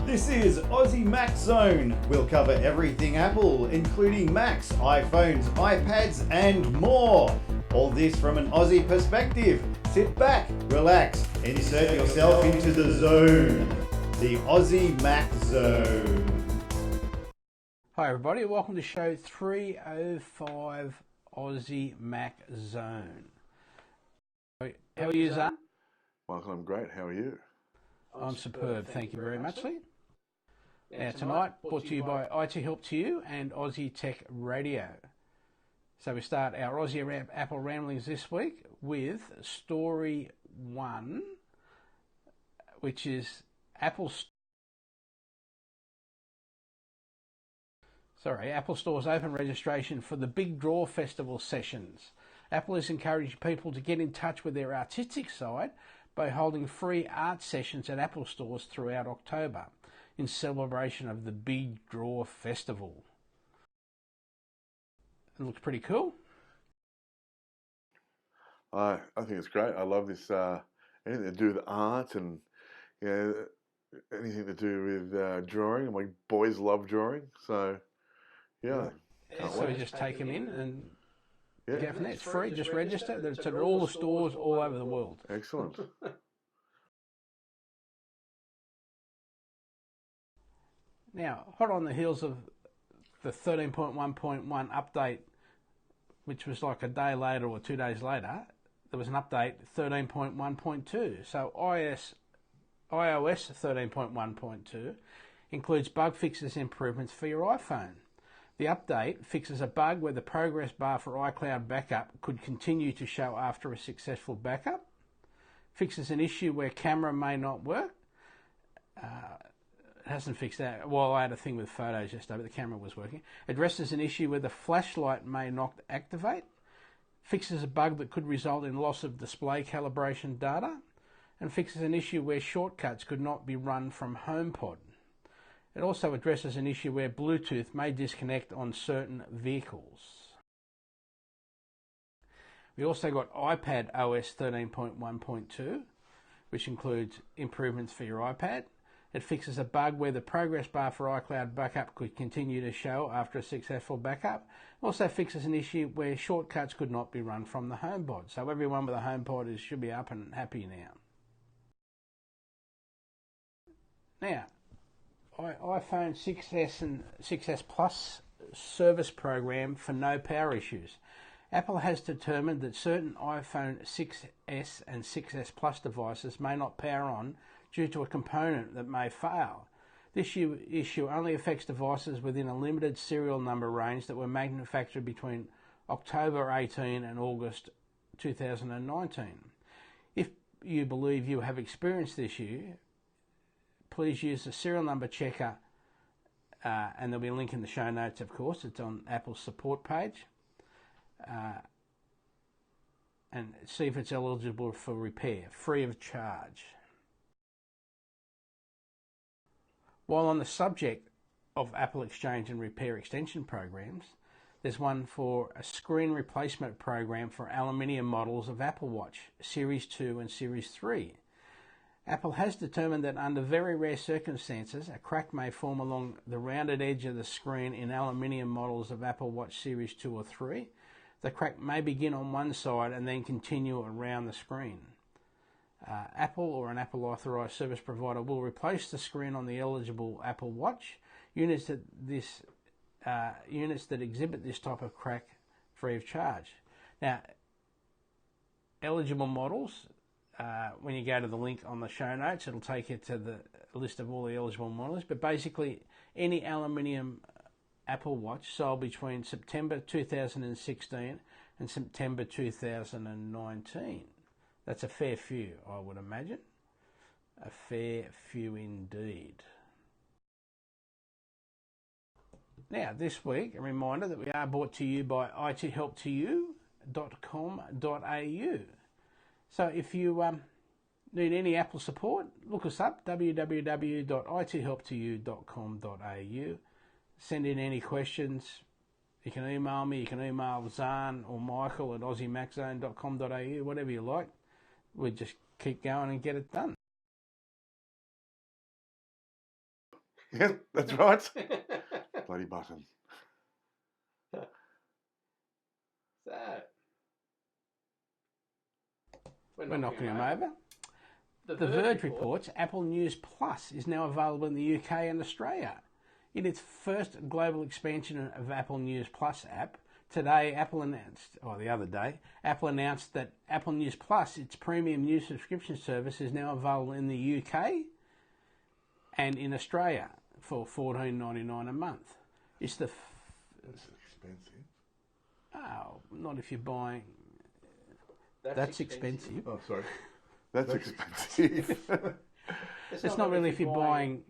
This is Aussie Mac Zone. We'll cover everything Apple, including Macs, iPhones, iPads, and more. All this from an Aussie perspective. Sit back, relax, insert yourself into the zone. The Aussie Mac Zone. Hi everybody, welcome to show 305 Aussie Mac Zone. How are you, Zarn? Michael, I'm great. How are you? I'm superb, thank you very much, Lee. Now tonight, brought to you by IT Help to You and Aussie Tech Radio. So we start our Aussie Apple Ramblings this week with story 1, which is Apple Store's open registration for the Big Draw Festival sessions. Apple is encouraging people to get in touch with their artistic side by holding free art sessions at Apple stores throughout October in celebration of the Big Draw Festival. It looks pretty cool. I think it's great. I love this. Anything to do with art and anything to do with drawing. My boys love drawing, so yeah. So we just take them in and go from there. It's free. Just register. It's at all the stores all over the world. Excellent. Now, hot on the heels of the 13.1.1 update, which was like a day later or 2 days later, there was an update 13.1.2. So iOS 13.1.2 includes bug fixes and improvements for your iPhone. The update fixes a bug where the progress bar for iCloud backup could continue to show after a successful backup. Fixes an issue where camera may not work. It hasn't fixed that. Well, I had a thing with photos yesterday, but the camera was working. Addresses an issue where the flashlight may not activate. Fixes a bug that could result in loss of display calibration data. And fixes an issue where shortcuts could not be run from HomePod. It also addresses an issue where Bluetooth may disconnect on certain vehicles. We also got iPad OS 13.1.2, which includes improvements for your iPad. It fixes a bug where the progress bar for iCloud backup could continue to show after a successful backup. It also fixes an issue where shortcuts could not be run from the HomePod. So everyone with a HomePod should be up and happy now. Now, iPhone 6S and 6S Plus service program for no power issues. Apple has determined that certain iPhone 6S and 6S Plus devices may not power on due to a component that may fail. This issue only affects devices within a limited serial number range that were manufactured between October 18 and August 2019. If you believe you have experienced this issue, please use the serial number checker, and there'll be a link in the show notes, of course. It's on Apple's support page. And see if it's eligible for repair, free of charge. While on the subject of Apple Exchange and repair extension programs, there's one for a screen replacement program for aluminium models of Apple Watch, Series 2 and Series 3. Apple has determined that under very rare circumstances, a crack may form along the rounded edge of the screen in aluminium models of Apple Watch Series 2 or 3. The crack may begin on one side and then continue around the screen. Apple or an Apple authorized service provider will replace the screen on the eligible Apple Watch. Units that exhibit this type of crack free of charge. Now, eligible models, when you go to the link on the show notes, it'll take you to the list of all the eligible models. But basically, any aluminium Apple Watch sold between September 2016 and September 2019. That's a fair few, I would imagine. A fair few indeed. Now, this week, a reminder that we are brought to you by ithelptoyou.com.au. So if you need any Apple support, look us up, www.ithelptoyou.com.au. Send in any questions. You can email me, you can email Zarn or Michael at aussiemaczone.com.au, whatever you like. We just keep going and get it done. Yeah, that's right. Bloody button. So, we're knocking him over. The Verge reports Apple News Plus is now available in the UK and Australia. In its first global expansion of Apple News Plus app, the other day, Apple announced that Apple News Plus, its premium news subscription service, is now available in the UK and in Australia for $14.99 a month. That's expensive. Oh, not if you're buying. That's expensive. Oh, sorry. That's expensive. It's not really if you're buying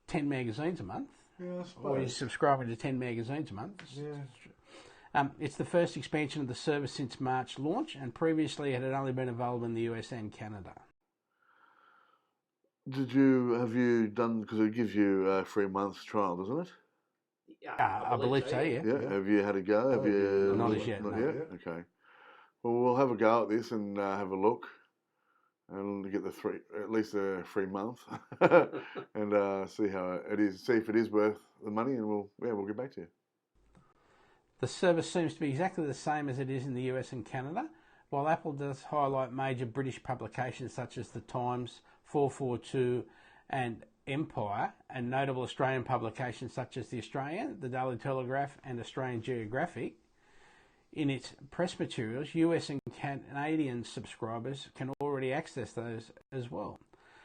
10 magazines a month. Yeah, I suppose. Or you're subscribing to 10 magazines a month. Yeah. It's the first expansion of the service since March launch, and previously it had only been available in the US and Canada. Have you done, because it gives you a 3 months trial, doesn't it? I believe so, yeah. Yeah. Have you had a go? Have you? Not as yet. Not No. yet? Okay. Well, we'll have a go at this and have a look. And get at least a 3 month, and see how it is. See if it is worth the money, and we'll get back to you. The service seems to be exactly the same as it is in the US and Canada, while Apple does highlight major British publications such as The Times, 442, and Empire, and notable Australian publications such as The Australian, The Daily Telegraph, and Australian Geographic. In its press materials, US and Canadian subscribers can already access those as well.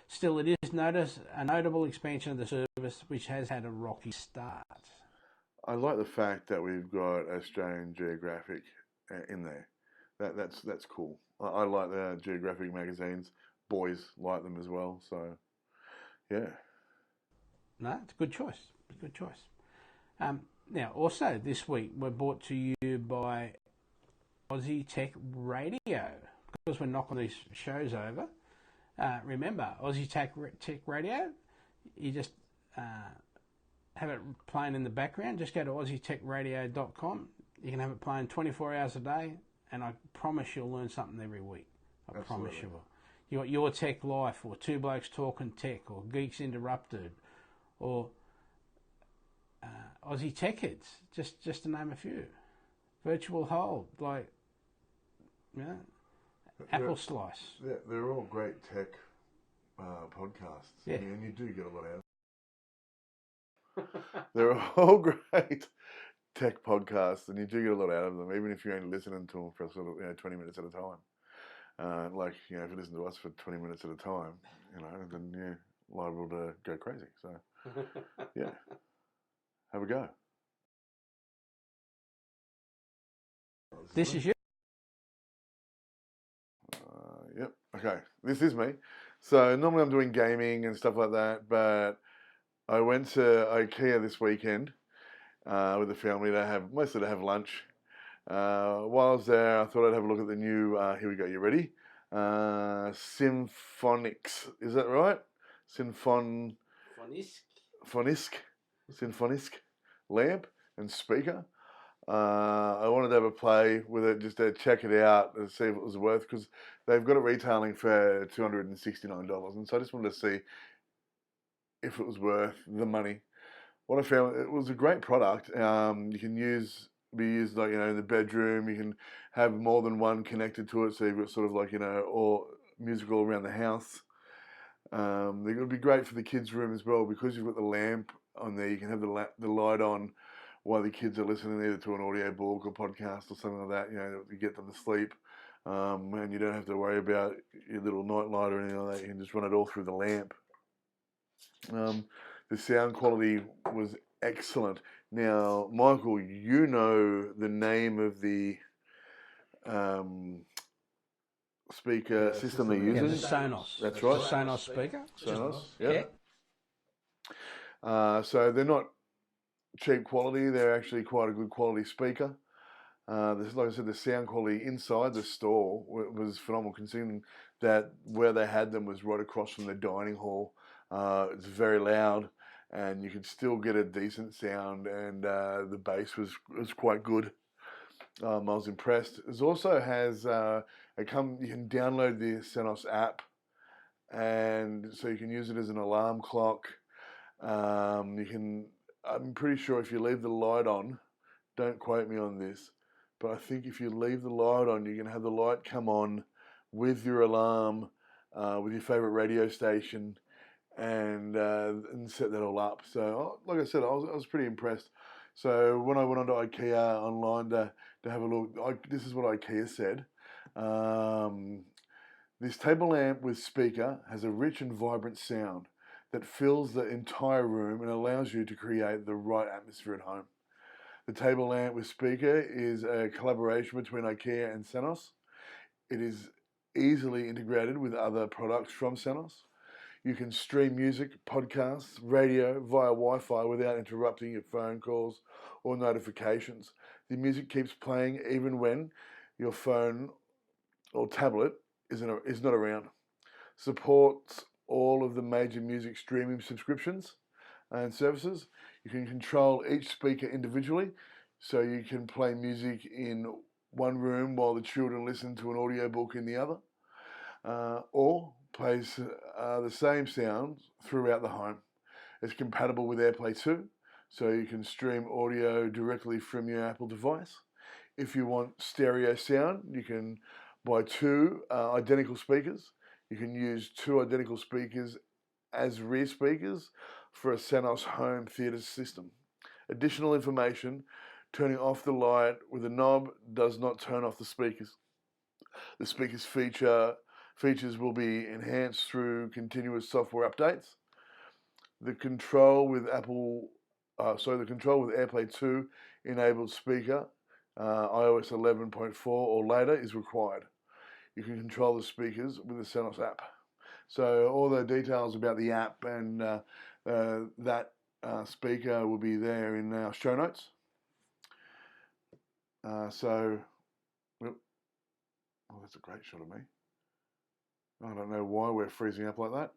Still, it is a notable expansion of the service, which has had a rocky start. I like the fact that we've got Australian Geographic in there. That's cool. I like the Geographic magazines. Boys like them as well. So, yeah. No, it's a good choice. Now, also this week, we're brought to you by Aussie Tech Radio. Because we're knocking these shows over, remember, Aussie Tech Radio, you just have it playing in the background. Just go to aussietechradio.com. You can have it playing 24 hours a day, and I promise you'll learn something every week. I promise you will. You got Your Tech Life, or Two Blokes Talking Tech, or Geeks Interrupted, or Aussie Tech Heads, just to name a few. Virtual Hold, Apple Slice. Yeah, they're all great tech podcasts. Yeah. And you do get a lot out of them. They're all great tech podcasts, and you do get a lot out of them, even if you're only listening to them for sort of 20 minutes at a time. If you listen to us for 20 minutes at a time, then you're liable to go crazy. So, yeah. Have a go. This is you. Yep. Okay. This is me. So normally I'm doing gaming and stuff like that, but I went to IKEA this weekend with the family to have lunch. While I was there, I thought I'd have a look at the new. Here we go. You ready? Symphonics. Is that right? Symphonisk lamp and speaker. I wanted to have a play with it just to check it out and see if it was worth, because they've got it retailing for $269, and so I just wanted to see if it was worth the money. What I found, it was a great product. You can be used in the bedroom. You can have more than one connected to it, so you've got sort of all musical around the house. They're going to be great for the kids' room as well, because you've got the lamp on there. You can have the light on while the kids are listening either to an audio book or podcast or something like that, to get them to sleep. And you don't have to worry about your little night light or anything like that. You can just run it all through the lamp. The sound quality was excellent. Now, Michael, you know the name of the speaker system they're using? The Sonos. That's right. The Sonos speaker. Sonos, yeah. So they're not cheap quality. They're actually quite a good quality speaker. Like I said, the sound quality inside the store was phenomenal, considering that where they had them was right across from the dining hall. It's very loud, and you could still get a decent sound, and the bass was quite good. I was impressed. It also has you can download the Sonos app, and so you can use it as an alarm clock. I'm pretty sure if you leave the light on, don't quote me on this, but I think if you leave the light on, you can have the light come on with your alarm, with your favourite radio station, and set that all up. So, like I said, I was pretty impressed. So when I went onto IKEA online to have a look, this is what IKEA said. This table lamp with speaker has a rich and vibrant sound that fills the entire room and allows you to create the right atmosphere at home. The table lamp with speaker is a collaboration between IKEA and Sonos. It is easily integrated with other products from Sonos. You can stream music, podcasts, radio via Wi-Fi without interrupting your phone calls or notifications. The music keeps playing even when your phone or tablet is not around. Supports all of the major music streaming subscriptions and services. You can control each speaker individually, so you can play music in one room while the children listen to an audiobook in the other, or plays the same sounds throughout the home. It's compatible with AirPlay 2, so you can stream audio directly from your Apple device. If you want stereo sound, you can buy two identical speakers. You can use two identical speakers as rear speakers for a Sonos home theatre system. Additional information: turning off the light with a knob does not turn off the speakers. The speakers features will be enhanced through continuous software updates. The control with AirPlay 2 enabled speaker, iOS 11.4 or later, is required. You can control the speakers with the Sonos app. So all the details about the app and that speaker will be there in our show notes. That's a great shot of me. I don't know why we're freezing up like that.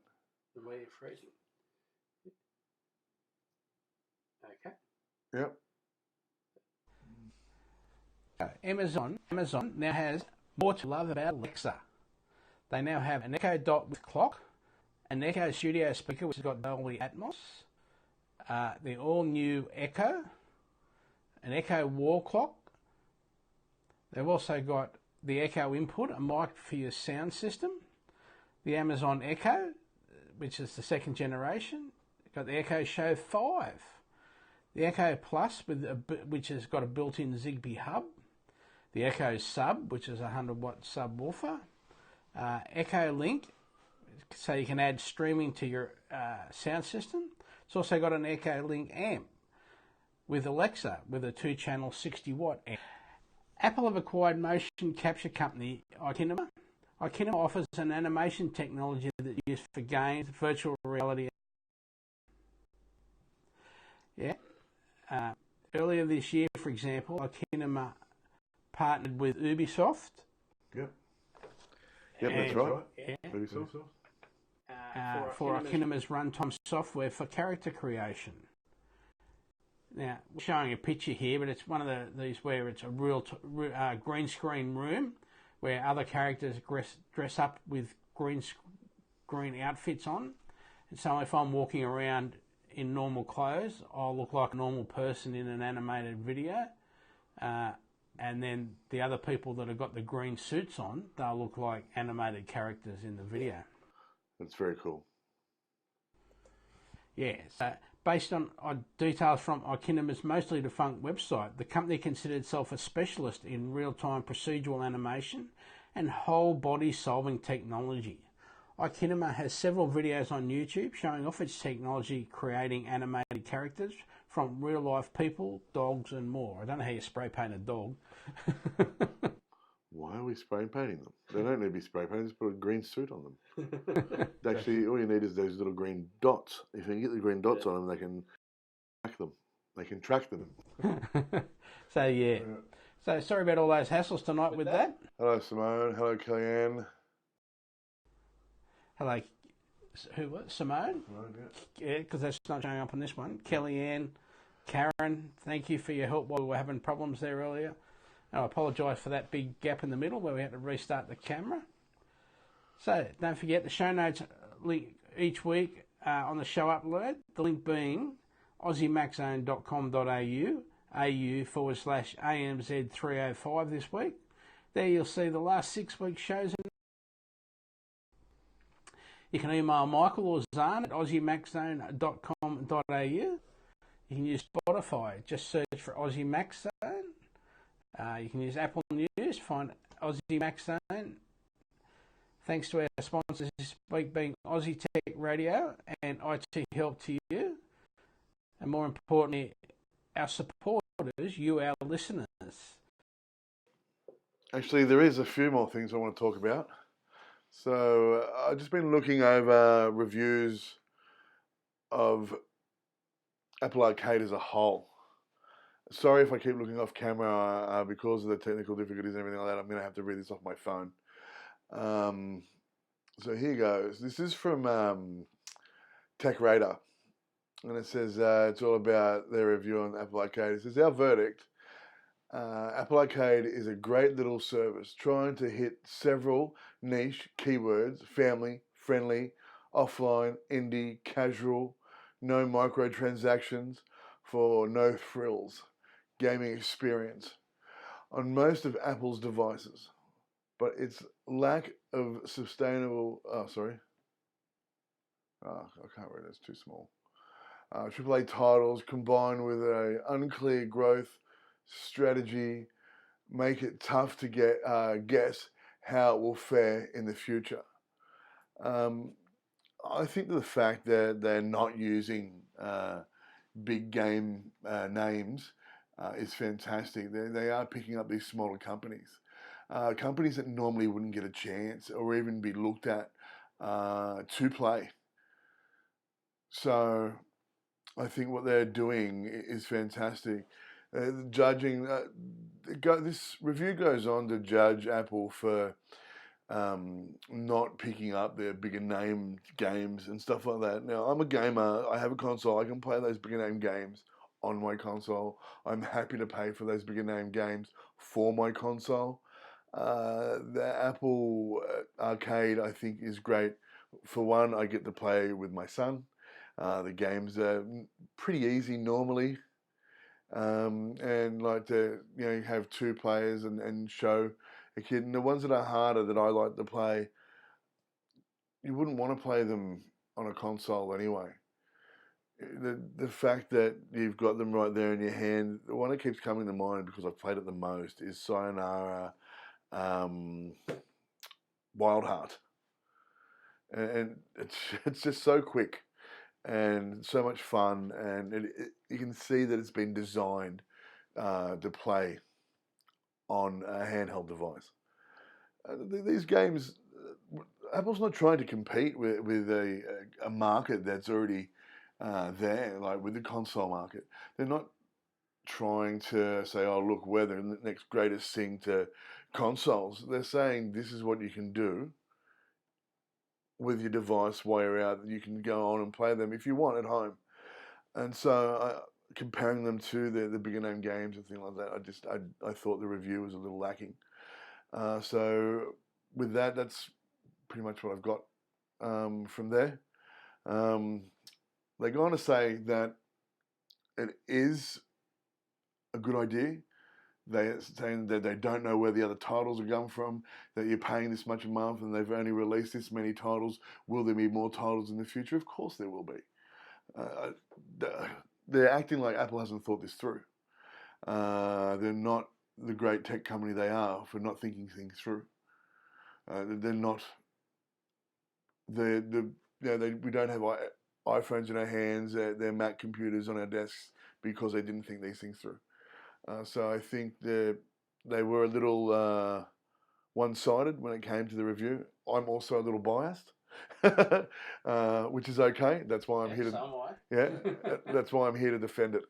The way you're freezing. Okay. Yep. Amazon now has more to love about Alexa. They now have an Echo Dot with clock, an Echo Studio speaker which has got Dolby Atmos, the all-new Echo, an Echo wall clock. They've also got the Echo input, a mic for your sound system, the Amazon Echo, which is the second generation. Got the Echo Show 5, the Echo Plus which has got a built-in Zigbee hub, the Echo Sub, which is a 100-watt subwoofer, Echo Link, so you can add streaming to your sound system. It's also got an Echo Link amp with Alexa with a 2-channel 60-watt amp. Apple have acquired motion capture company Ikinema. Ikinema offers an animation technology that is used for games, virtual reality. Earlier this year, for example, Ikinema partnered with Ubisoft. Yep, that's right. Yeah. Ubisoft. For Ikinema's runtime software for character creation. Now, we're showing a picture here, but it's one of these where it's a real green screen room where other characters dress up with green outfits on. And so if I'm walking around in normal clothes, I'll look like a normal person in an animated video. And then the other people that have got the green suits on, they'll look like animated characters in the video. That's very cool. Yeah, so based on details from Ikinema's mostly defunct website, the company considered itself a specialist in real-time procedural animation and whole-body solving technology. Ikinema has several videos on YouTube showing off its technology creating animated characters from real-life people, dogs and more. I don't know how you spray paint a dog. Why are we spray painting them? They don't need to be spray painted, just put a green suit on them. Actually, all you need is those little green dots. If you can get the green dots on them, they can track them. They can track them. So, yeah. So, sorry about all those hassles tonight with that. Hello, Simone. Hello, Kellyanne. Hello, who was Simone? Simone, Yeah, because that's not showing up on this one. Kellyanne, Karen, thank you for your help while we were having problems there earlier. I apologise for that big gap in the middle where we had to restart the camera. So don't forget the show notes link each week on the show upload, the link being aussiemaxzone.com.au au/AMZ305 this week. There you'll see the last 6 weeks' shows. You can email Michael or Zarn at aussiemaxzone.com.au. You can use Spotify, just search for Aussie Max Zone. You can use Apple News, find Aussie Max Zone. Thanks to our sponsors this week being Aussie Tech Radio and IT Help to You. And more importantly, our supporters, you, our listeners. Actually, there is a few more things I want to talk about. So I've just been looking over reviews of Apple Arcade as a whole. Sorry if I keep looking off camera because of the technical difficulties and everything like that. I'm going to have to read this off my phone. So here goes. This is from Tech Radar. And it says it's all about their review on Apple Arcade. It says, our verdict, Apple Arcade is a great little service trying to hit several niche keywords: family, friendly, offline, indie, casual, no microtransactions for no frills gaming experience on most of Apple's devices. But its lack of sustainable, I can't read it, it's too small. AAA titles combined with an unclear growth strategy make it tough to guess how it will fare in the future. I think the fact that they're not using big game names is fantastic. They are picking up these smaller companies. Companies that normally wouldn't get a chance or even be looked at to play. So I think what they're doing is fantastic. Judging, this review goes on to judge Apple for not picking up their bigger name games and stuff like that. Now, I'm a gamer. I have a console. I can play those bigger name games on my console. I'm happy to pay for those bigger name games for my console. The Apple Arcade, I think, is great. For one, I get to play with my son. The games are pretty easy normally, and like to have two players and show a kid. And the ones that are harder that I like to play, you wouldn't want to play them on a console anyway. The fact that you've got them right there in your hand, the one that keeps coming to mind because I've played it the most is Sayonara Wild Heart, and it's just so quick and so much fun, and you can see that it's been designed to play on a handheld device. These games, Apple's not trying to compete with a market that's already there, like with the console market. They're not trying to say, oh, look, we're the next greatest thing to consoles. They're saying this is what you can do with your device while you're out. You can go on and play them if you want at home. And so comparing them to the bigger name games and things like that, I thought the review was a little lacking. So with that, that's pretty much what I've got from there. They go on to say that it is a good idea. They're saying that they don't know where the other titles are going from, that you're paying this much a month and they've only released this many titles. Will there be more titles in the future? Of course there will be. They're acting like Apple hasn't thought this through. They're not the great tech company they are for not thinking things through. They're not. We don't have iPhones in our hands. They're Mac computers on our desks because they didn't think these things through. So I think they were a little one-sided when it came to the review. I'm also a little biased, which is okay. That's why I'm here to. That's why I'm here to defend it.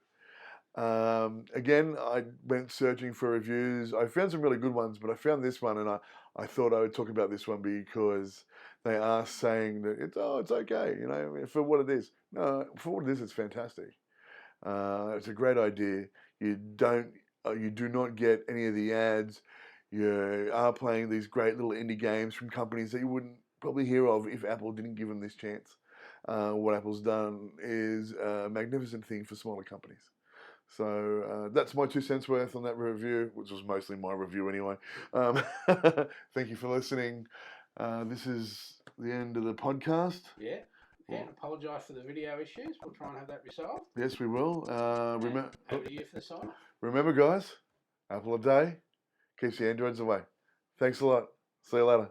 Again, I went searching for reviews. I found some really good ones, but I found this one, and I thought I would talk about this one because they are saying that it's okay, for what it is. No, for what it is, it's fantastic. It's a great idea. You do not get any of the ads. You are playing these great little indie games from companies that you wouldn't probably hear of if Apple didn't give them this chance. what Apple's done is a magnificent thing for smaller companies. So that's my 2 cents worth on that review, which was mostly my review anyway. Thank you for listening. This is the end of the podcast. Yeah. Again, apologise for the video issues. We'll try and have that resolved. Yes, we will. Over to you for the sign off. Remember, guys, Apple a day keeps the Androids away. Thanks a lot. See you later.